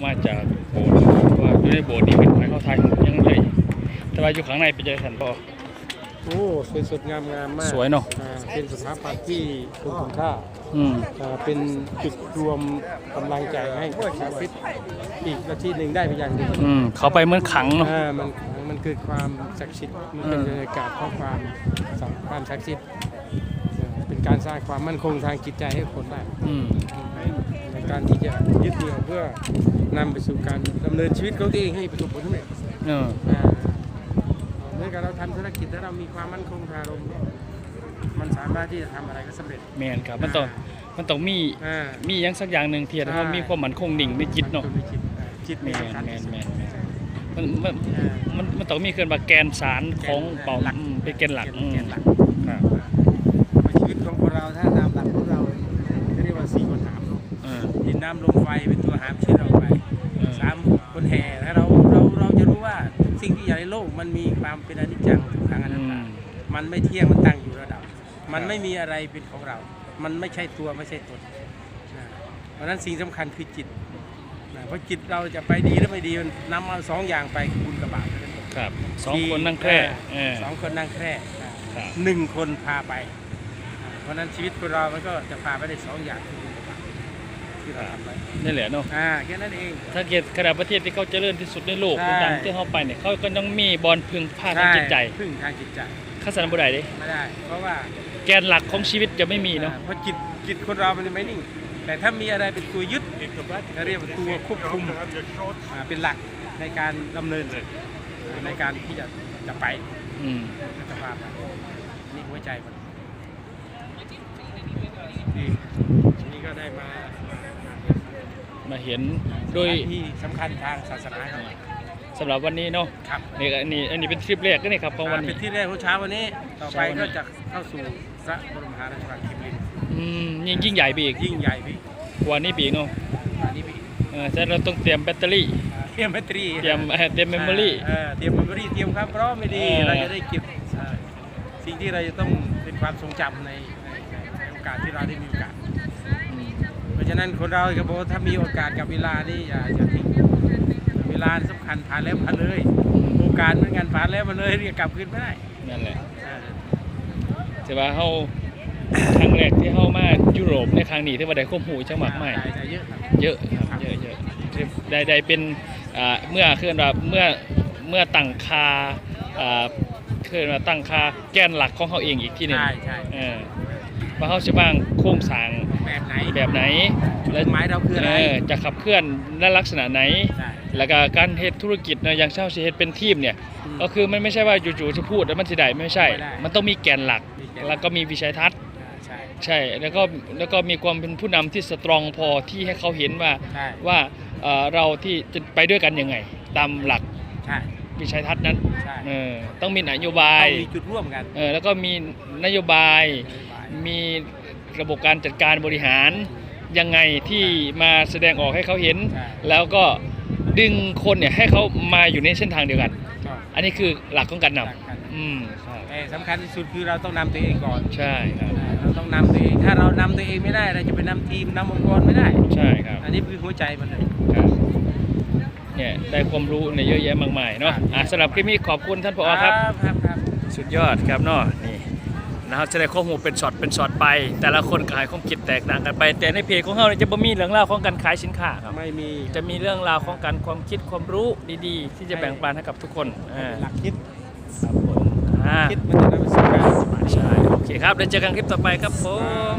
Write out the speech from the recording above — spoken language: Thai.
มาจากโบสถ์ว่าอยู่ในโบสถ์นี่เป็นไม้เข้าไทยยังเลยแต่ว่าอยู่ข้างในเป็นยังไงท่านพ่อโอ้สวยสดงามมากสวยเนาะเป็นสถาปัตย์ที่คุณค่าเป็นจุดรวมกำลังใจให้ชาวฟิตอีกประเทศหนึ่งได้เป็นอย่างดีเขาไปเหมือนขังเนาะมันเกิดความศักดิ์สิทธิ์มันเป็นบรรยากาศของความศักดิ์สิทธิ์เป็นการสร้างความมั่นคงทางจิตใจให้คนได้ในการที่จะยึดเหนี่ยวเพื่อนำไปสู่การดำเนินชีวิตของตัวเองให้ประสบผลสำเร็จเมื่อเราทำธุรกิจแล้วเรามีความมั่นคงทางอารมณ์มันสามารถที่จะทำอะไรก็สำเร็จแมนครับมันต้องมีอย่างสักอย่างหนึ่งที่เรามีความมั่นคงดิ่งในจิตเนาะจิตแมนมันต้องมีเครื่องแบบแกนสารของเป่าเป็นแกนหลักครับชีวิตของเราถ้าตามหลักของเราเรียกว่า4คนหามดินน้ำลมไฟเป็นตัวหามชีวิตเราไป3คนแห่ถ้าเราจะรู้ว่าสิ่งที่อยู่ในโลกมันมีความเป็นอนิจจังทุกขังอนัตตามันไม่เที่ยงมันตั้งอยู่ระดับมันไม่มีอะไรเป็นของเรามันไม่ใช่ตัวไม่ใช่ตนเพราะนั้นสิ่งสำคัญคือจิตเพราะจิตเราจะไปดีหรือไม่ดีมันนำเอา2อย่างไปบุญกับบาปครับ2 คนนั่งแคร่2 คนนั่งแคร่1 คนพาไปเพราะนั้นชีวิตของเรามันก็จะพาไปได้2 อย่างที่เราทำไปนี่แหละเนาะแค่นั้นเองถ้าเกิดขณะประเทศที่เขาเจริญที่สุดในโลกต่างที่เขาไปเนี่ยเขาก็ต้องมีบอลพึ่งพาทางจิตใจพึ่งทางจิตใจข้าสารบุได้ดิไม่ได้เพราะว่าแกนหลักของชีวิตจะไม่มีเนาะเพราะจิตคนเรามันไม่นิ่งแต่ถ้ามีอะไรเป็นตัวยึดเรียกว่าตัวควบคุมเป็นหลักในการดำเนินในการที่จะไปสภาพนี่หัวใจมันนี่ก็ได้มาเห็นโดยที่สำคัญทางศาสนาสำหรับวันนี้เนาะนี่อันนี้เป็นทริปแรกก็นี่ครับของวันนี้เป็นที่แรกของเช้าวันนี้ต่อไปก็จะเข้าสู่พระบรมมหาราชวังคิมลินยิ่งใหญ่ไปอีกยิ่งใหญ่ไปวันนี้ปีเนาะวันนี้ปีแต่เราต้องเตรียมแบตเตอรี่เตรียมเมมโมรี่เตรียมความพร้อมไม่ดีเราจะได้เก็บสิ่งที่เราจะต้องเป็นความทรงจำในโอกาสที่เราได้มีโอกาสเพราะฉะนั้นคนเราก็บอกถ้ามีโอกาสกับเวลานี่อย่าทิ้งเวลาสำคัญผ่านแล้วผ่านเลยโอกาสเหมือนกันผ่านแล้วมันเลยเรียกกลับคืนไม่ได้นั่นแหละแต่ว่าเขาครั้งแรกที่เข้ามายุโรปในครั้งนี้ที่ว่าได้ข้อมูลจังหวัดใหม่เยอะได้เป็นเมื่อเคลื่อนว่าเมื่อตั้งคาเคลื่อนว่าตั้งคาแกนหลักของเขาเองอีกที่หนึ่งว่าเขาจะบ้างโครงสร้างแบบไหนและหมายเราคืออะไรจะขับเคลื่อนในลักษณะไหนแล้วก็การเฮ็ดธุรกิจอย่างเช่าเฮ็ดเป็นทีมเนี่ยก็คือมันไม่ใช่ว่าจู่ๆจะพูดแล้วมันสิได้ไม่ใช่มันต้องมีแกนหลักแล้วก็มีวิสัยทัศน์ใช่แล้วก็มีความเป็นผู้นำที่สตรองพอที่ให้เขาเห็นว่าเราที่จะไปด้วยกันยังไงตามหลักวิสัยทัศน์นั้นต้องมีนโยบายมีจุดร่วมกันแล้วก็มีนโยบายมีระบบการจัดการบริหารยังไงที่มาแสดงออกให้เขาเห็นแล้วก็ดึงคนเนี่ยให้เขามาอยู่ในเส้นทางเดียวกันอันนี้คือหลักของการนำสำคัญที่สุดคือเราต้องนำตัวเองก่อนใช่ครับเราต้องนำตัวเองถ้าเรานำตัวเองไม่ได้เราจะไปนำทีมนำองค์กรไม่ได้ใช่ครับอันนี้คือหัวใจมันเลยเนี่ยได้ความรู้ในเยอะแยะมากมายเนาะสำหรับคลิปนี้ขอบคุณท่านผอครับสุดยอดครับเนาะนี่นะครับจะได้ข้อมูลเป็นช็อตไปแต่ละคนขายความคิดแตกต่างกันไปแต่ในเพจของเราเนี่ยจะบ่มีเรื่องราวของการขายสินค้าครับไม่มีจะมีเรื่องราวของการความคิดความรู้ดีๆที่จะแบ่งปันให้กับทุกคนหลักคิดครับผมคิดมันจะนำไปสู่การใช่โอเคครับเดี๋ยวเจอกันคลิปต่อไปครับผม